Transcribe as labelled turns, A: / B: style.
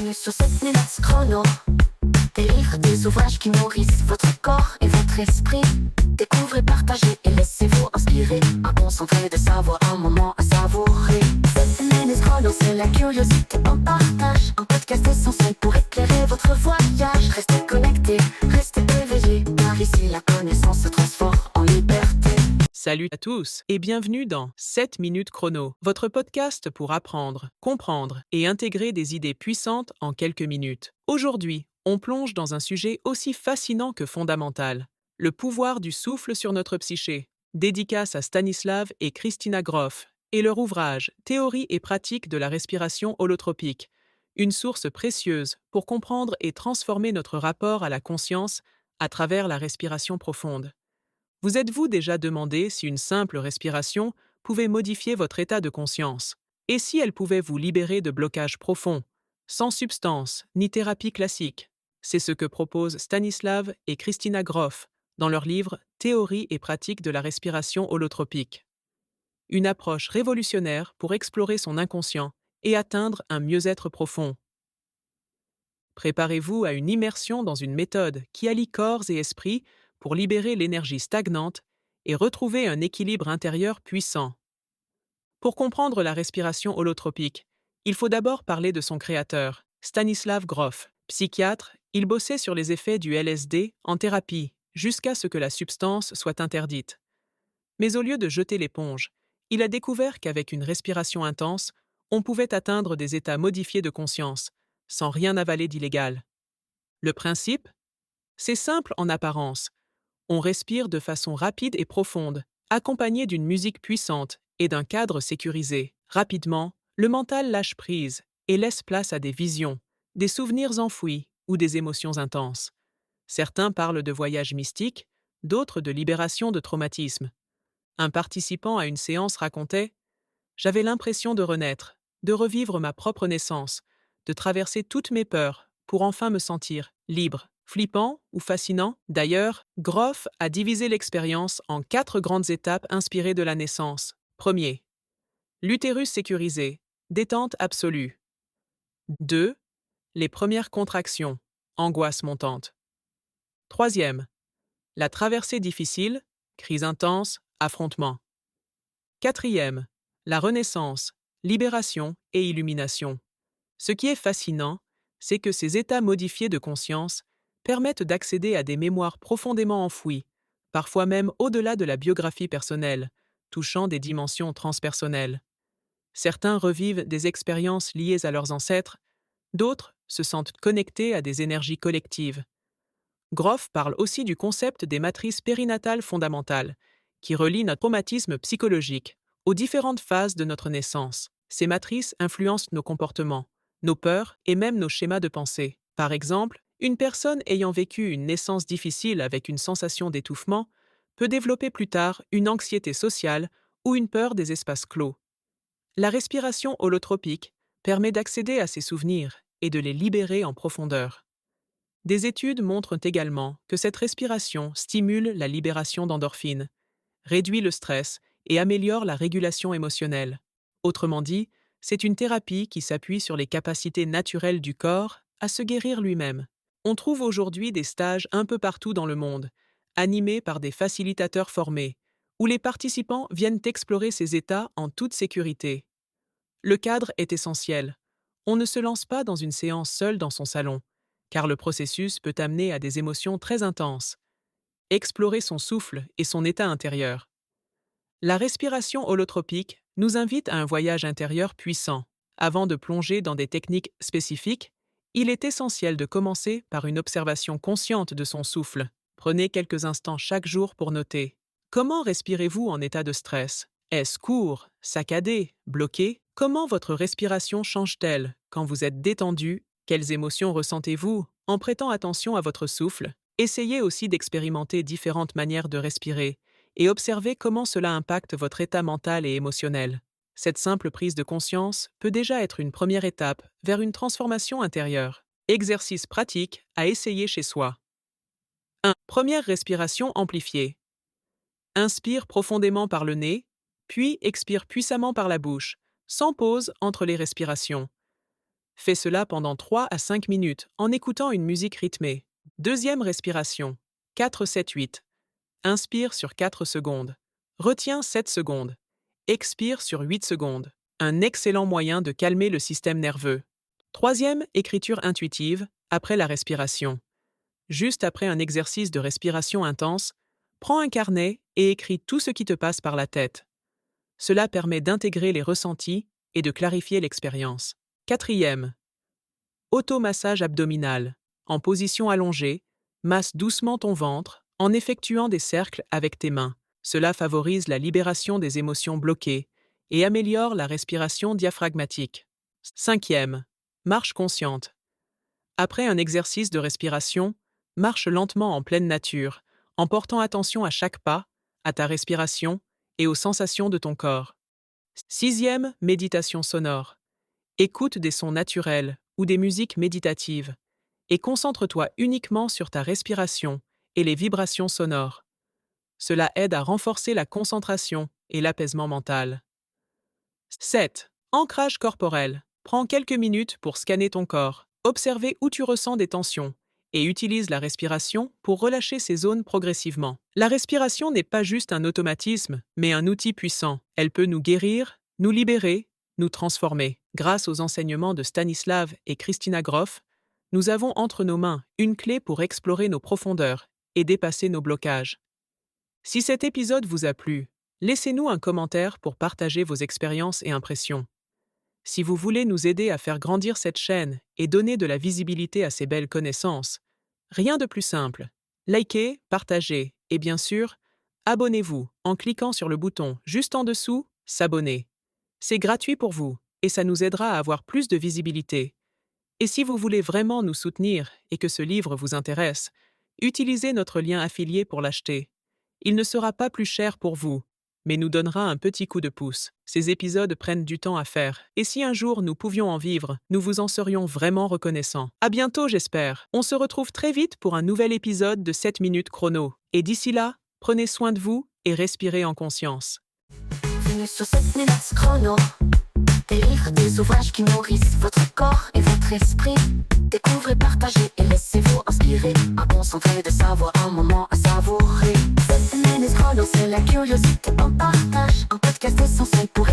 A: Bienvenue sur cette minute chrono. Des livres, des ouvrages qui nourrissent votre corps et votre esprit. Découvrez, partagez et laissez-vous inspirer. Un concentré de savoir, un moment à savourer. Cette minute chrono, c'est la curiosité en partage. Un podcast essentiel pour éclairer votre voyage. Restez connectés, restez éveillés, car ici la connaissance se transforme en liberté.
B: Salut à tous et bienvenue dans 7 minutes chrono, votre podcast pour apprendre, comprendre et intégrer des idées puissantes en quelques minutes. Aujourd'hui, on plonge dans un sujet aussi fascinant que fondamental, le pouvoir du souffle sur notre psyché. Dédicace à Stanislav et Christina Grof et leur ouvrage Théorie et pratique de la respiration holotropique, une source précieuse pour comprendre et transformer notre rapport à la conscience à travers la respiration profonde. Vous êtes-vous déjà demandé si une simple respiration pouvait modifier votre état de conscience? Et si elle pouvait vous libérer de blocages profonds, sans substance ni thérapie classique? C'est ce que proposent Stanislav et Christina Grof dans leur livre Théorie et pratique de la respiration holotropique. Une approche révolutionnaire pour explorer son inconscient et atteindre un mieux-être profond. Préparez-vous à une immersion dans une méthode qui allie corps et esprit pour libérer l'énergie stagnante et retrouver un équilibre intérieur puissant. Pour comprendre la respiration holotropique, il faut d'abord parler de son créateur, Stanislav Grof. Psychiatre, il bossait sur les effets du LSD en thérapie jusqu'à ce que la substance soit interdite. Mais au lieu de jeter l'éponge, il a découvert qu'avec une respiration intense, on pouvait atteindre des états modifiés de conscience, sans rien avaler d'illégal. Le principe? C'est simple en apparence. On respire de façon rapide et profonde, accompagné d'une musique puissante et d'un cadre sécurisé. Rapidement, le mental lâche prise et laisse place à des visions, des souvenirs enfouis ou des émotions intenses. Certains parlent de voyages mystiques, d'autres de libération de traumatismes. Un participant à une séance racontait « J'avais l'impression de renaître, de revivre ma propre naissance, de traverser toutes mes peurs pour enfin me sentir libre. » Flippant ou fascinant? D'ailleurs, Grof a divisé l'expérience en 4 grandes étapes inspirées de la naissance. Premier, l'utérus sécurisé, détente absolue. 2. Les premières contractions, angoisse montante. Troisième, la traversée difficile, crise intense, affrontement. Quatrième, la renaissance, libération et illumination. Ce qui est fascinant, c'est que ces états modifiés de conscience permettent d'accéder à des mémoires profondément enfouies, parfois même au-delà de la biographie personnelle, touchant des dimensions transpersonnelles. Certains revivent des expériences liées à leurs ancêtres, d'autres se sentent connectés à des énergies collectives. Grof parle aussi du concept des matrices périnatales fondamentales, qui relient notre traumatisme psychologique aux différentes phases de notre naissance. Ces matrices influencent nos comportements, nos peurs et même nos schémas de pensée. Par exemple, une personne ayant vécu une naissance difficile avec une sensation d'étouffement peut développer plus tard une anxiété sociale ou une peur des espaces clos. La respiration holotropique permet d'accéder à ces souvenirs et de les libérer en profondeur. Des études montrent également que cette respiration stimule la libération d'endorphines, réduit le stress et améliore la régulation émotionnelle. Autrement dit, c'est une thérapie qui s'appuie sur les capacités naturelles du corps à se guérir lui-même. On trouve aujourd'hui des stages un peu partout dans le monde, animés par des facilitateurs formés, où les participants viennent explorer ces états en toute sécurité. Le cadre est essentiel. On ne se lance pas dans une séance seule dans son salon, car le processus peut amener à des émotions très intenses. Explorer son souffle et son état intérieur. La respiration holotropique nous invite à un voyage intérieur puissant. Avant de plonger dans des techniques spécifiques, il est essentiel de commencer par une observation consciente de son souffle. Prenez quelques instants chaque jour pour noter. Comment respirez-vous en état de stress? Est-ce court, saccadé, bloqué? Comment votre respiration change-t-elle quand vous êtes détendu? Quelles émotions ressentez-vous en prêtant attention à votre souffle? Essayez aussi d'expérimenter différentes manières de respirer et observez comment cela impacte votre état mental et émotionnel. Cette simple prise de conscience peut déjà être une première étape vers une transformation intérieure. Exercice pratique à essayer chez soi. 1. Première respiration amplifiée. Inspire profondément par le nez, puis expire puissamment par la bouche, sans pause entre les respirations. Fais cela pendant 3 à 5 minutes en écoutant une musique rythmée. Deuxième respiration. 4-7-8. Inspire sur 4 secondes. Retiens 7 secondes. Expire sur 8 secondes. Un excellent moyen de calmer le système nerveux. Troisième, écriture intuitive, après la respiration. Juste après un exercice de respiration intense, prends un carnet et écris tout ce qui te passe par la tête. Cela permet d'intégrer les ressentis et de clarifier l'expérience. Quatrième, automassage abdominal. En position allongée, masse doucement ton ventre en effectuant des cercles avec tes mains. Cela favorise la libération des émotions bloquées et améliore la respiration diaphragmatique. Cinquième, marche consciente. Après un exercice de respiration, marche lentement en pleine nature, en portant attention à chaque pas, à ta respiration et aux sensations de ton corps. Sixième, méditation sonore. Écoute des sons naturels ou des musiques méditatives et concentre-toi uniquement sur ta respiration et les vibrations sonores. Cela aide à renforcer la concentration et l'apaisement mental. 7. Ancrage corporel. Prends quelques minutes pour scanner ton corps, observer où tu ressens des tensions et utilise la respiration pour relâcher ces zones progressivement. La respiration n'est pas juste un automatisme, mais un outil puissant. Elle peut nous guérir, nous libérer, nous transformer. Grâce aux enseignements de Stanislav et Christina Grof, nous avons entre nos mains une clé pour explorer nos profondeurs et dépasser nos blocages. Si cet épisode vous a plu, laissez-nous un commentaire pour partager vos expériences et impressions. Si vous voulez nous aider à faire grandir cette chaîne et donner de la visibilité à ces belles connaissances, rien de plus simple. Likez, partagez et bien sûr, abonnez-vous en cliquant sur le bouton juste en dessous « S'abonner ». C'est gratuit pour vous et ça nous aidera à avoir plus de visibilité. Et si vous voulez vraiment nous soutenir et que ce livre vous intéresse, utilisez notre lien affilié pour l'acheter. Il ne sera pas plus cher pour vous, mais nous donnera un petit coup de pouce. Ces épisodes prennent du temps à faire, et si un jour nous pouvions en vivre, nous vous en serions vraiment reconnaissants. À bientôt, j'espère. On se retrouve très vite pour un nouvel épisode de 7 minutes chrono. Et d'ici là, prenez soin de vous et respirez en conscience.
A: Bienvenue sur 7 minutes chrono. Des livres, des ouvrages qui nourrissent votre corps et votre esprit. Découvrez, partagez et laissez-vous inspirer. Un concentré de savoir, un moment à savourer. 7 minutes chrono, c'est la curiosité en partage. Un podcast essentiel pour